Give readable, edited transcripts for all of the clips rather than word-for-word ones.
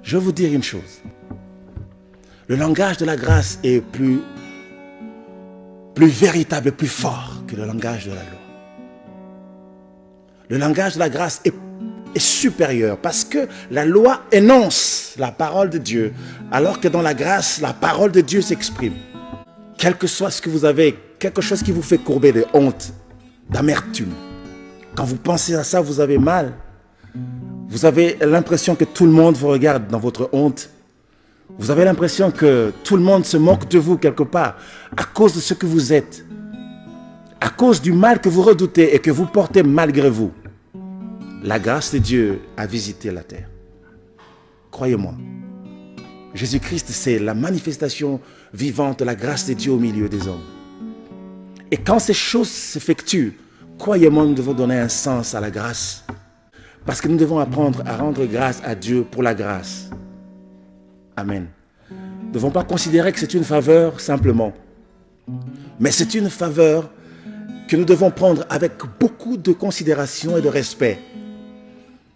Je vais vous dire une chose. Le langage de la grâce est plus véritable, plus fort que le langage de la loi. Le langage de la grâce est supérieur parce que la loi énonce la parole de Dieu, alors que dans la grâce, la parole de Dieu s'exprime. Quel que soit ce que vous avez, quelque chose qui vous fait courber de honte, d'amertume, quand vous pensez à ça, vous avez mal. Vous avez l'impression que tout le monde vous regarde dans votre honte. Vous avez l'impression que tout le monde se moque de vous quelque part à cause de ce que vous êtes, à cause du mal que vous redoutez et que vous portez malgré vous. La grâce de Dieu a visité la terre. Croyez-moi, Jésus-Christ, c'est la manifestation vivante de la grâce de Dieu au milieu des hommes. Et quand ces choses s'effectuent, croyez-moi, nous devons donner un sens à la grâce. Parce que nous devons apprendre à rendre grâce à Dieu pour la grâce. Amen. Nous ne devons pas considérer que c'est une faveur simplement. Mais c'est une faveur que nous devons prendre avec beaucoup de considération et de respect.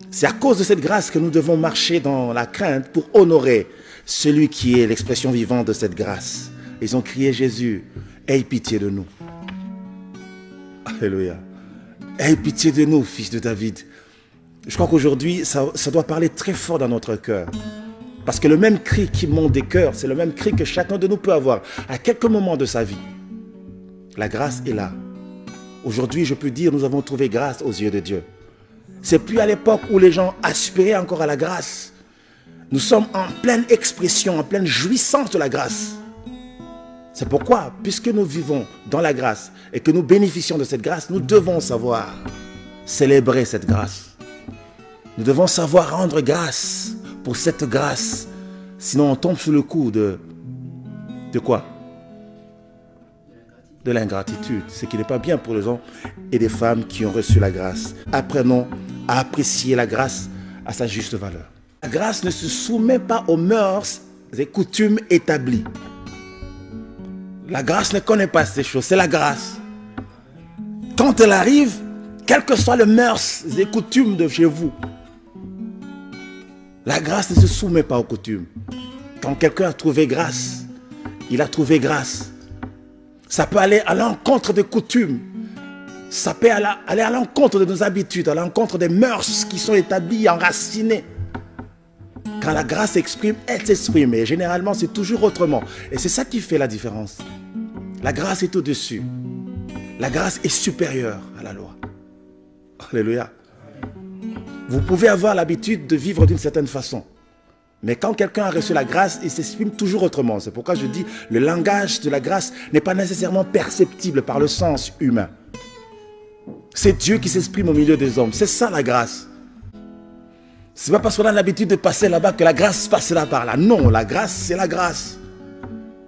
C'est à cause de cette grâce que nous devons marcher dans la crainte pour honorer celui qui est l'expression vivante de cette grâce. Ils ont crié Jésus, aie pitié de nous. Alléluia. Aie pitié de nous, fils de David. Je crois qu'aujourd'hui, ça doit parler très fort dans notre cœur. Parce que le même cri qui monte des cœurs, c'est le même cri que chacun de nous peut avoir à quelques moments de sa vie. La grâce est là. Aujourd'hui, je peux dire, nous avons trouvé grâce aux yeux de Dieu. C'est plus à l'époque où les gens aspiraient encore à la grâce. Nous sommes en pleine expression, en pleine jouissance de la grâce. C'est pourquoi, puisque nous vivons dans la grâce et que nous bénéficions de cette grâce, nous devons savoir célébrer cette grâce. Nous devons savoir rendre grâce pour cette grâce. Sinon, on tombe sous le coup de quoi? De l'ingratitude, ce qui n'est pas bien pour les hommes et les femmes qui ont reçu la grâce. Apprenons à apprécier la grâce à sa juste valeur. La grâce ne se soumet pas aux mœurs et coutumes établies. La grâce ne connaît pas ces choses, c'est la grâce. Quand elle arrive, quelles que soient les mœurs et coutumes de chez vous, la grâce ne se soumet pas aux coutumes. Quand quelqu'un a trouvé grâce, il a trouvé grâce. Ça peut aller à l'encontre des coutumes. Ça peut aller à l'encontre de nos habitudes, à l'encontre des mœurs qui sont établies, enracinées. Quand la grâce s'exprime, elle s'exprime. Et généralement, c'est toujours autrement. Et c'est ça qui fait la différence. La grâce est au-dessus. La grâce est supérieure à la loi. Alléluia. Vous pouvez avoir l'habitude de vivre d'une certaine façon. Mais quand quelqu'un a reçu la grâce, il s'exprime toujours autrement. C'est pourquoi je dis, le langage de la grâce n'est pas nécessairement perceptible par le sens humain. C'est Dieu qui s'exprime au milieu des hommes. C'est ça la grâce. Ce n'est pas parce qu'on a l'habitude de passer là-bas que la grâce passe là par là. Non, la grâce, c'est la grâce.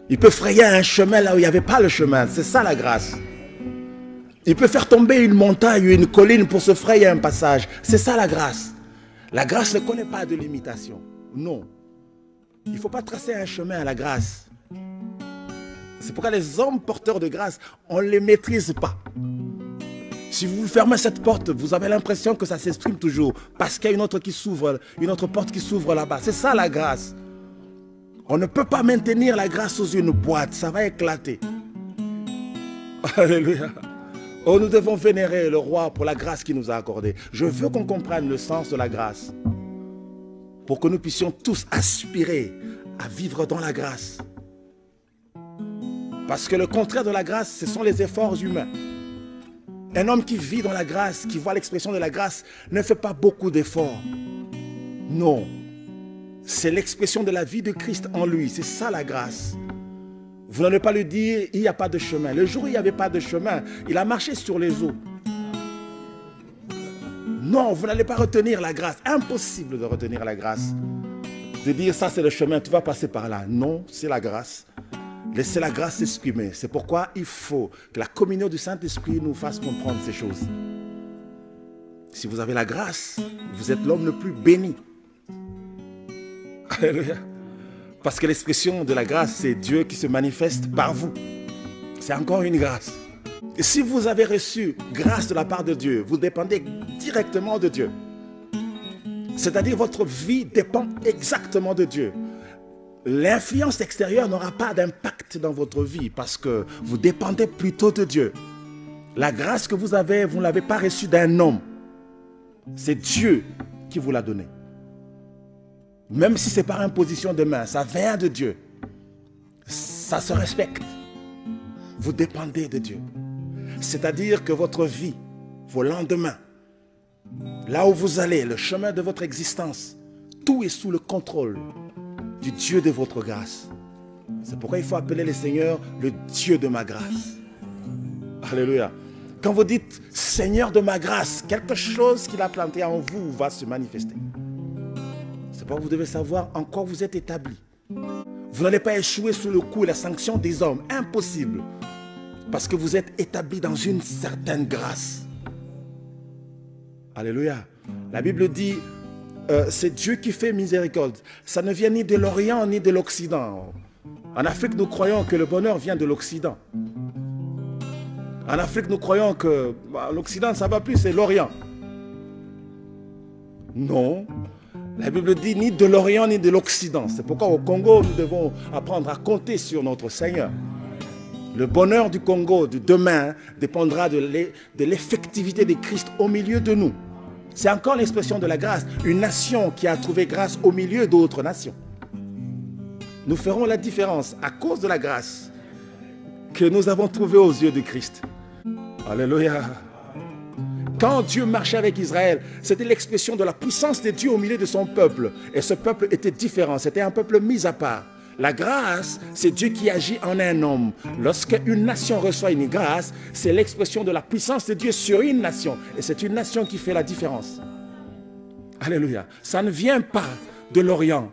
Il peut frayer un chemin là où il n'y avait pas le chemin. C'est ça la grâce. Il peut faire tomber une montagne ou une colline pour se frayer un passage. C'est ça la grâce. La grâce ne connaît pas de limitation. Non. Il ne faut pas tracer un chemin à la grâce. C'est pourquoi les hommes porteurs de grâce, on ne les maîtrise pas. Si vous fermez cette porte, vous avez l'impression que ça s'exprime toujours. Parce qu'il y a une autre qui s'ouvre, une autre porte qui s'ouvre là-bas. C'est ça la grâce. On ne peut pas maintenir la grâce sous une boîte. Ça va éclater. Alléluia. Oh, nous devons vénérer le roi pour la grâce qu'il nous a accordée. Je veux qu'on comprenne le sens de la grâce. Pour que nous puissions tous aspirer à vivre dans la grâce. Parce que le contraire de la grâce, ce sont les efforts humains. Un homme qui vit dans la grâce, qui voit l'expression de la grâce, ne fait pas beaucoup d'efforts. Non. C'est l'expression de la vie de Christ en lui. C'est ça la grâce. Vous n'allez pas lui dire, il n'y a pas de chemin. Le jour où il n'y avait pas de chemin, il a marché sur les eaux. Non, vous n'allez pas retenir la grâce. Impossible de retenir la grâce. De dire, ça c'est le chemin, tu vas passer par là. Non, c'est la grâce. Laissez la grâce s'exprimer. C'est pourquoi il faut que la communion du Saint-Esprit nous fasse comprendre ces choses. Si vous avez la grâce, vous êtes l'homme le plus béni. Alléluia. Parce que l'expression de la grâce, c'est Dieu qui se manifeste par vous. C'est encore une grâce. Et si vous avez reçu grâce de la part de Dieu, vous dépendez directement de Dieu. C'est-à-dire votre vie dépend exactement de Dieu. L'influence extérieure n'aura pas d'impact dans votre vie parce que vous dépendez plutôt de Dieu. La grâce que vous avez, vous ne l'avez pas reçue d'un homme. C'est Dieu qui vous l'a donnée. Même si c'est par imposition de main, ça vient de Dieu. Ça se respecte. Vous dépendez de Dieu. C'est-à-dire que votre vie, vos lendemains, là où vous allez, le chemin de votre existence, tout est sous le contrôle du Dieu de votre grâce. C'est pourquoi il faut appeler le Seigneur le Dieu de ma grâce. Alléluia. Quand vous dites Seigneur de ma grâce, quelque chose qu'il a planté en vous va se manifester. C'est pourquoi vous devez savoir en quoi vous êtes établi. Vous n'allez pas échouer sous le coup et la sanction des hommes. Impossible. Parce que vous êtes établi dans une certaine grâce. Alléluia. La Bible dit, c'est Dieu qui fait miséricorde. Ça ne vient ni de l'Orient ni de l'Occident. En Afrique, nous croyons que le bonheur vient de l'Occident. En Afrique, nous croyons que l'Occident, ça ne va plus, c'est l'Orient. Non. La Bible dit ni de l'Orient ni de l'Occident. C'est pourquoi au Congo, nous devons apprendre à compter sur notre Seigneur. Le bonheur du Congo de demain dépendra de l'effectivité de Christ au milieu de nous. C'est encore l'expression de la grâce. Une nation qui a trouvé grâce au milieu d'autres nations. Nous ferons la différence à cause de la grâce que nous avons trouvée aux yeux de Christ. Alléluia. Quand Dieu marchait avec Israël, c'était l'expression de la puissance de Dieu au milieu de son peuple. Et ce peuple était différent. C'était un peuple mis à part. La grâce, c'est Dieu qui agit en un homme. Lorsque une nation reçoit une grâce, c'est l'expression de la puissance de Dieu sur une nation. Et c'est une nation qui fait la différence. Alléluia. Ça ne vient pas de l'Orient.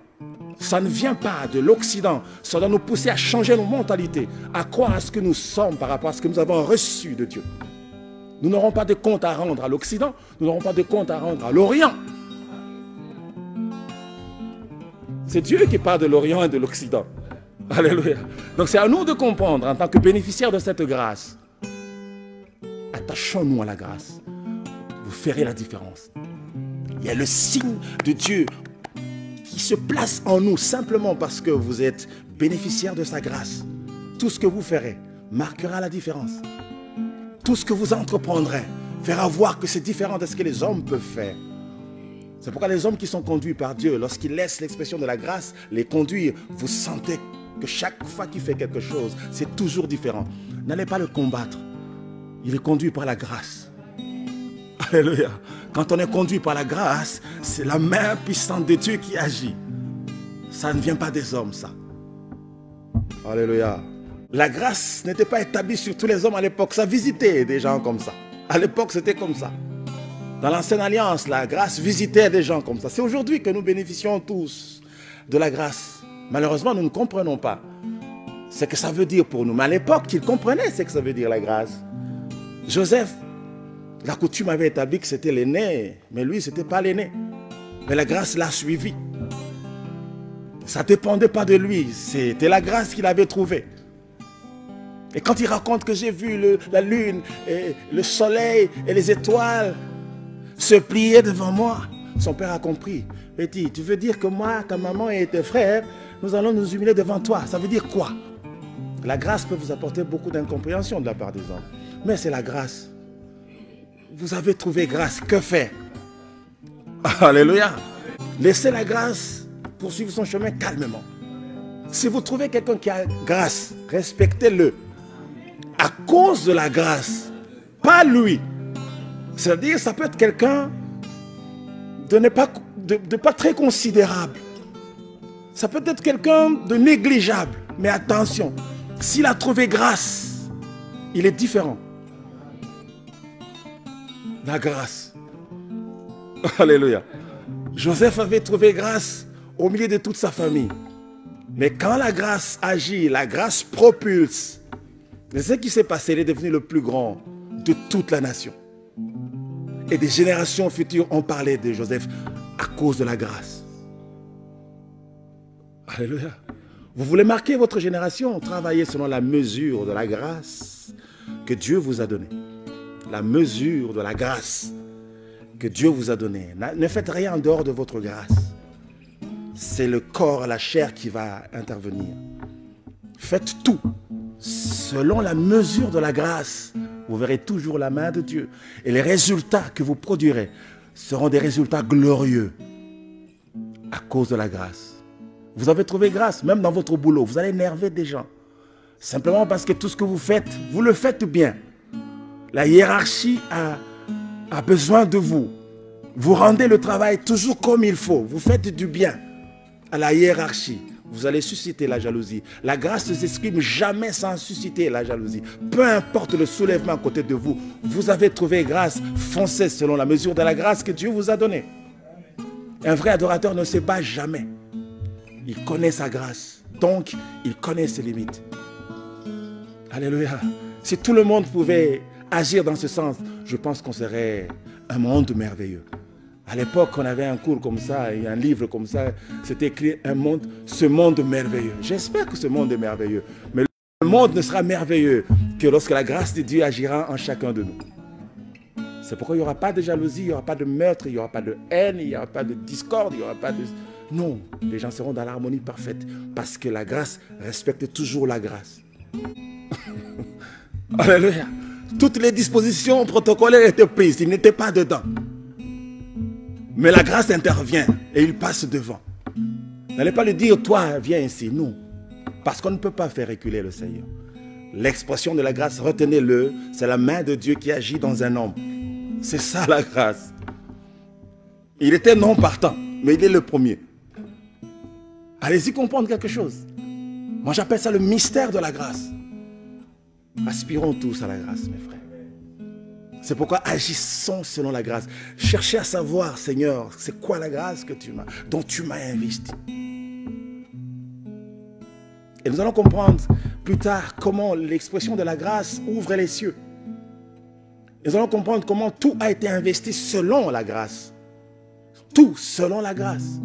Ça ne vient pas de l'Occident. Ça doit nous pousser à changer nos mentalités, à croire à ce que nous sommes par rapport à ce que nous avons reçu de Dieu. Nous n'aurons pas de compte à rendre à l'Occident. Nous n'aurons pas de compte à rendre à l'Orient. C'est Dieu qui parle de l'Orient et de l'Occident. Alléluia. Donc c'est à nous de comprendre en tant que bénéficiaires de cette grâce. Attachons-nous à la grâce. Vous ferrez la différence. Il y a le signe de Dieu qui se place en nous simplement parce que vous êtes bénéficiaires de sa grâce. Tout ce que vous ferez marquera la différence. Tout ce que vous entreprendrez fera voir que c'est différent de ce que les hommes peuvent faire. C'est pourquoi les hommes qui sont conduits par Dieu, lorsqu'ils laissent l'expression de la grâce les conduire, vous sentez que chaque fois qu'il fait quelque chose, c'est toujours différent. N'allez pas le combattre. Il est conduit par la grâce. Alléluia. Quand on est conduit par la grâce, c'est la main puissante de Dieu qui agit. Ça ne vient pas des hommes, ça. Alléluia. La grâce n'était pas établie sur tous les hommes à l'époque. Ça visitait des gens comme ça. À l'époque, c'était comme ça. Dans l'ancienne alliance, la grâce visitait des gens comme ça. C'est aujourd'hui que nous bénéficions tous de la grâce. Malheureusement, nous ne comprenons pas ce que ça veut dire pour nous. Mais à l'époque, ils comprenaient ce que ça veut dire la grâce. Joseph, la coutume avait établi que c'était l'aîné, mais lui, ce n'était pas l'aîné. Mais la grâce l'a suivi. Ça ne dépendait pas de lui, c'était la grâce qu'il avait trouvée. Et quand il raconte que j'ai vu la lune, et le soleil et les étoiles se plier devant moi, son père a compris. Petit, tu veux dire que moi, ta maman et tes frères, nous allons nous humilier devant toi. Ça veut dire quoi? La grâce peut vous apporter beaucoup d'incompréhension de la part des hommes. Mais c'est la grâce. Vous avez trouvé grâce. Que faire? Alléluia. Laissez la grâce poursuivre son chemin calmement. Si vous trouvez quelqu'un qui a grâce, respectez-le. À cause de la grâce, pas lui. C'est-à-dire, ça peut être quelqu'un de pas très considérable. Ça peut être quelqu'un de négligeable. Mais attention, s'il a trouvé grâce, il est différent. La grâce. Alléluia. Joseph avait trouvé grâce au milieu de toute sa famille. Mais quand la grâce agit, la grâce propulse. Mais ce qui s'est passé, il est devenu le plus grand de toute la nation. Et des générations futures ont parlé de Joseph à cause de la grâce. Alléluia. Vous voulez marquer votre génération, travaillez selon la mesure de la grâce que Dieu vous a donnée. La mesure de la grâce que Dieu vous a donné. Ne faites rien en dehors de votre grâce. C'est le corps, la chair qui va intervenir. Faites tout selon la mesure de la grâce. Vous verrez toujours la main de Dieu. Et les résultats que vous produirez seront des résultats glorieux à cause de la grâce. Vous avez trouvé grâce, même dans votre boulot. Vous allez énerver des gens. Simplement parce que tout ce que vous faites, vous le faites bien. La hiérarchie a besoin de vous. Vous rendez le travail toujours comme il faut. Vous faites du bien à la hiérarchie. Vous allez susciter la jalousie. La grâce ne s'exprime jamais sans susciter la jalousie. Peu importe le soulèvement à côté de vous, vous avez trouvé grâce. Foncez selon la mesure de la grâce que Dieu vous a donnée. Un vrai adorateur ne se bat jamais. Il connaît sa grâce. Donc, il connaît ses limites. Alléluia. Si tout le monde pouvait agir dans ce sens, je pense qu'on serait un monde merveilleux. À l'époque, on avait un cours comme ça, et un livre comme ça, c'était écrit ce monde merveilleux. J'espère que ce monde est merveilleux. Mais le monde ne sera merveilleux que lorsque la grâce de Dieu agira en chacun de nous. C'est pourquoi il n'y aura pas de jalousie, il n'y aura pas de meurtre, il n'y aura pas de haine, il n'y aura pas de discorde, il n'y aura pas de... Non, les gens seront dans l'harmonie parfaite parce que la grâce respecte toujours la grâce. Alléluia. Toutes les dispositions protocolaires étaient prises, ils n'étaient pas dedans. Mais la grâce intervient et il passe devant. N'allez pas lui dire, toi, viens ici. Non. Parce qu'on ne peut pas faire reculer le Seigneur. L'expression de la grâce, retenez-le, c'est la main de Dieu qui agit dans un homme. C'est ça la grâce. Il était non partant, mais il est le premier. Allez-y comprendre quelque chose. Moi j'appelle ça le mystère de la grâce. Aspirons tous à la grâce, mes frères. C'est pourquoi agissons selon la grâce. Cherchez à savoir, Seigneur, c'est quoi la grâce que dont tu m'as investi. Et nous allons comprendre plus tard comment l'expression de la grâce ouvre les cieux. Nous allons comprendre comment tout a été investi selon la grâce. Tout selon la grâce.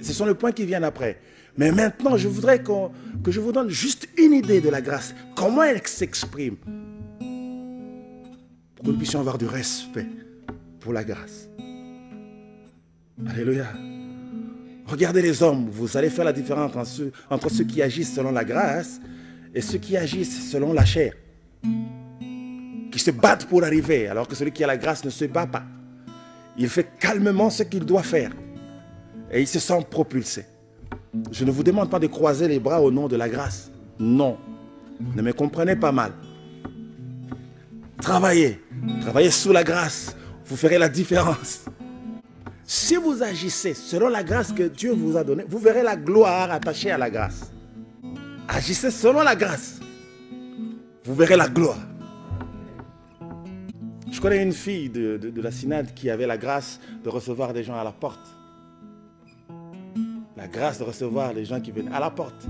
Ce sont les points qui viennent après. Mais maintenant, je voudrais que je vous donne juste une idée de la grâce. Comment elle s'exprime. Pour que nous puissions avoir du respect pour la grâce. Alléluia. Regardez les hommes. Vous allez faire la différence entre ceux qui agissent selon la grâce et ceux qui agissent selon la chair. Qui se battent pour arriver, alors que celui qui a la grâce ne se bat pas. Il fait calmement ce qu'il doit faire. Et il se sent propulsé. Je ne vous demande pas de croiser les bras au nom de la grâce. Non. Ne me comprenez pas mal. Travaillez. Travaillez sous la grâce. Vous ferez la différence. Si vous agissez selon la grâce que Dieu vous a donnée, vous verrez la gloire attachée à la grâce. Agissez selon la grâce. Vous verrez la gloire. Je connais une fille de la synode qui avait la grâce de recevoir des gens à la porte. La grâce de recevoir les gens qui venaient à la porte.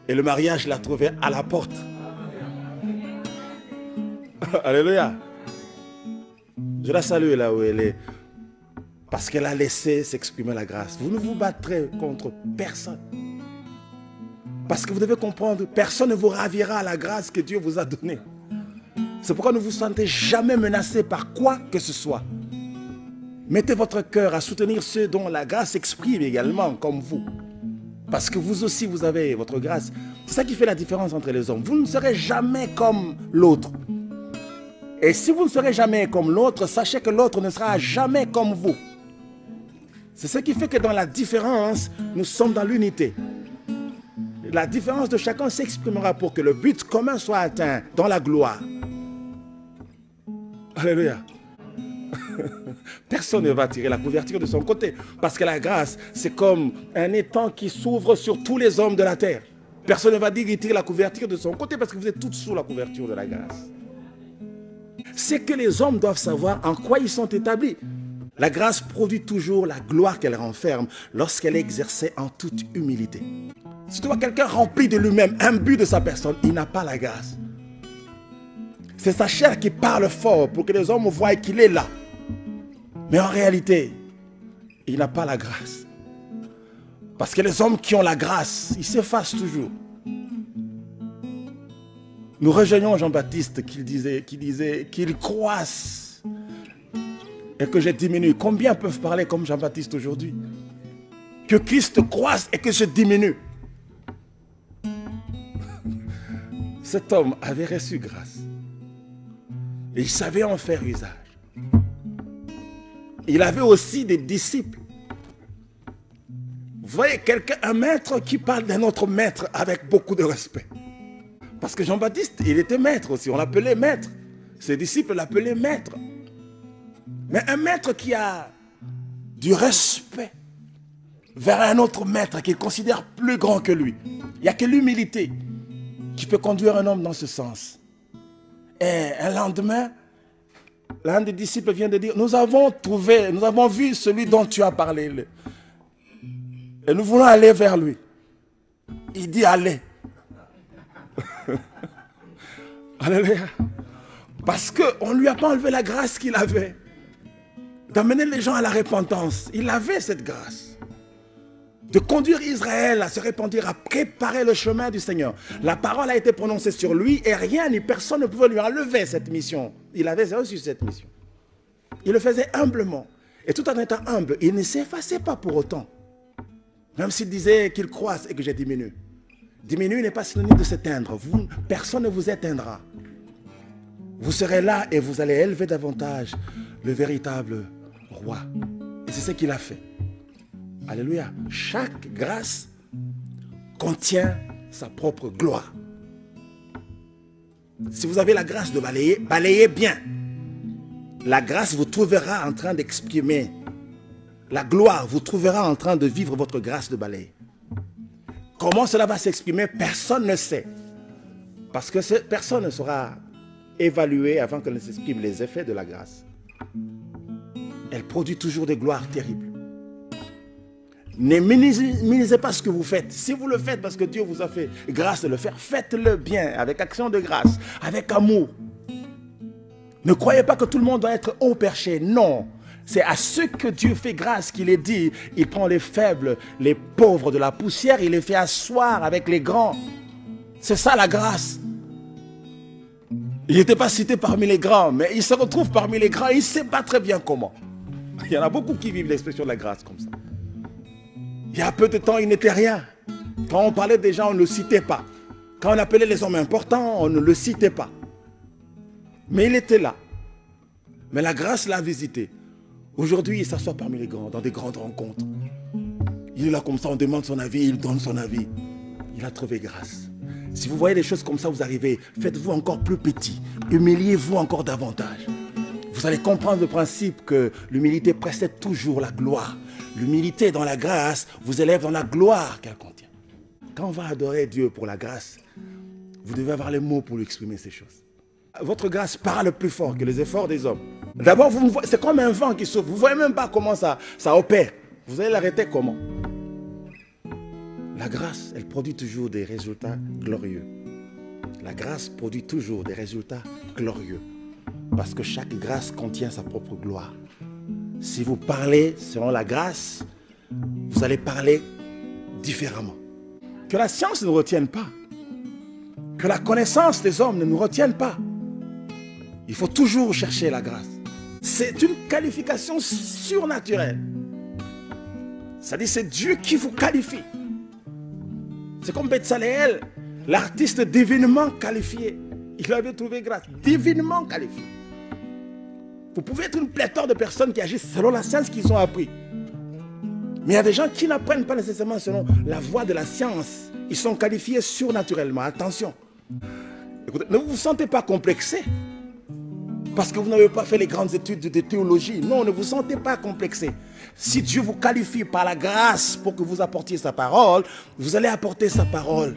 Et le mariage l'a trouvé à la porte. Alléluia. Je la salue là où elle est. Parce qu'elle a laissé s'exprimer la grâce. Vous ne vous battrez contre personne. Parce que vous devez comprendre, personne ne vous ravira à la grâce que Dieu vous a donnée. C'est pourquoi ne vous sentez jamais menacé par quoi que ce soit. Mettez votre cœur à soutenir ceux dont la grâce s'exprime également comme vous. Parce que vous aussi, vous avez votre grâce. C'est ça qui fait la différence entre les hommes. Vous ne serez jamais comme l'autre. Et si vous ne serez jamais comme l'autre, sachez que l'autre ne sera jamais comme vous. C'est ce qui fait que dans la différence, nous sommes dans l'unité. La différence de chacun s'exprimera pour que le but commun soit atteint dans la gloire. Alléluia. Personne ne va tirer la couverture de son côté. Parce que la grâce, c'est comme un étang qui s'ouvre sur tous les hommes de la terre. Personne ne va dire qu'il tire la couverture de son côté parce que vous êtes tous sous la couverture de la grâce. C'est que les hommes doivent savoir en quoi ils sont établis. La grâce produit toujours la gloire qu'elle renferme lorsqu'elle est exercée en toute humilité. Si tu vois quelqu'un rempli de lui-même, imbu de sa personne, il n'a pas la grâce. C'est sa chair qui parle fort pour que les hommes voient qu'il est là. Mais en réalité, il n'a pas la grâce. Parce que les hommes qui ont la grâce, ils s'effacent toujours. Nous rejoignons Jean-Baptiste qui disait qu'il croisse et que je diminue. Combien peuvent parler comme Jean-Baptiste aujourd'hui? Que Christ croisse et que je diminue. Cet homme avait reçu grâce. Et il savait en faire usage. Il avait aussi des disciples. Vous voyez, un maître qui parle d'un autre maître avec beaucoup de respect. Parce que Jean-Baptiste, il était maître aussi, on l'appelait maître. Ses disciples l'appelaient maître. Mais un maître qui a du respect vers un autre maître qu'il considère plus grand que lui. Il n'y a que l'humilité qui peut conduire un homme dans ce sens. Et un lendemain, l'un des disciples vient de dire, nous avons vu celui dont tu as parlé. Et nous voulons aller vers lui. Il dit, allez. Alléluia. Parce qu'on ne lui a pas enlevé la grâce qu'il avait d'amener les gens à la repentance. Il avait cette grâce de conduire Israël à se repentir, à préparer le chemin du Seigneur. La parole a été prononcée sur lui et rien ni personne ne pouvait lui enlever cette mission. Il avait reçu cette mission. Il le faisait humblement. Et tout en étant humble, il ne s'effaçait pas pour autant. Même s'il disait qu'il croisse et que je diminue. Diminuer n'est pas synonyme de s'éteindre. Personne ne vous éteindra. Vous serez là et vous allez élever davantage le véritable roi. Et c'est ce qu'il a fait. Alléluia. Chaque grâce contient sa propre gloire. Si vous avez la grâce de balayer, balayez bien. La grâce vous trouvera en train d'exprimer. La gloire vous trouvera en train de vivre votre grâce de balayer. Comment cela va s'exprimer, personne ne sait. Parce que personne ne saura évaluer avant qu'elle ne s'exprime les effets de la grâce. Elle produit toujours des gloires terribles. Ne minimisez pas ce que vous faites. Si vous le faites parce que Dieu vous a fait grâce de le faire, faites-le bien, avec action de grâce, avec amour. Ne croyez pas que tout le monde doit être haut perché. Non. C'est à ceux que Dieu fait grâce qu'il est dit. Il prend les faibles, les pauvres de la poussière, il les fait asseoir avec les grands. C'est ça la grâce. Il n'était pas cité parmi les grands, mais il se retrouve parmi les grands. Il ne sait pas très bien comment. Il y en a beaucoup qui vivent l'expression de la grâce comme ça. Il y a peu de temps, il n'était rien. Quand on parlait des gens, on ne le citait pas. Quand on appelait les hommes importants, on ne le citait pas. Mais il était là. Mais la grâce l'a visité. Aujourd'hui, il s'assoit parmi les grands, dans des grandes rencontres. Il est là comme ça, on demande son avis, il donne son avis. Il a trouvé grâce. Si vous voyez des choses comme ça, vous arrivez, faites-vous encore plus petit. Humiliez-vous encore davantage. Vous allez comprendre le principe que l'humilité précède toujours la gloire. L'humilité dans la grâce vous élève dans la gloire qu'elle contient. Quand on va adorer Dieu pour la grâce, vous devez avoir les mots pour lui exprimer ces choses. Votre grâce parle plus fort que les efforts des hommes. D'abord, c'est comme un vent qui souffle. Vous ne voyez même pas comment ça opère. Vous allez l'arrêter comment? La grâce, elle produit toujours des résultats glorieux. La grâce produit toujours des résultats glorieux. Parce que chaque grâce contient sa propre gloire. Si vous parlez selon la grâce, vous allez parler différemment. Que la science ne nous retienne pas. Que la connaissance des hommes ne nous retienne pas. Il faut toujours chercher la grâce. C'est une qualification surnaturelle. C'est-à-dire c'est Dieu qui vous qualifie. C'est comme Betsaleel, l'artiste divinement qualifié. Il avait trouvé grâce, divinement qualifié. Vous pouvez être une pléthore de personnes qui agissent selon la science qu'ils ont appris. Mais il y a des gens qui n'apprennent pas nécessairement selon la voie de la science. Ils sont qualifiés surnaturellement. Attention. Écoutez, ne vous sentez pas complexé. Parce que vous n'avez pas fait les grandes études de théologie. Non, ne vous sentez pas complexé. Si Dieu vous qualifie par la grâce pour que vous apportiez sa parole, vous allez apporter sa parole.